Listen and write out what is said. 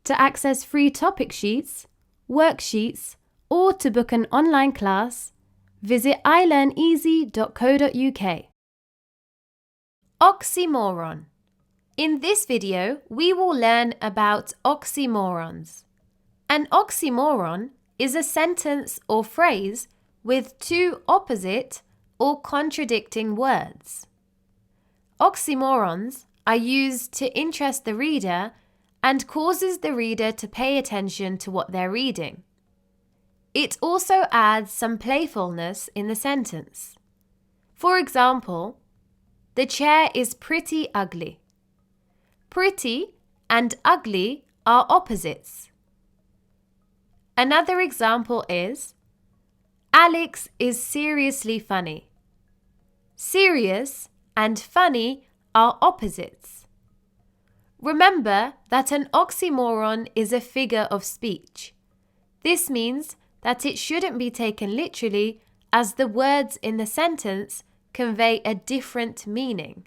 To access free topic sheets, worksheets, or to book an online class, visit ilearneasy.co.uk. Oxymoron. In this video, we will learn about oxymorons. An oxymoron is a sentence or phrase with two opposite or contradicting words. Oxymorons are used to interest the reader and causes the reader to pay attention to what they're reading. It also adds some playfulness in the sentence. For example, the chair is pretty ugly. Pretty and ugly are opposites. Another example is, Alex is seriously funny. Serious and funny are opposites. Remember that an oxymoron is a figure of speech. This means that it shouldn't be taken literally, as the words in the sentence convey a different meaning.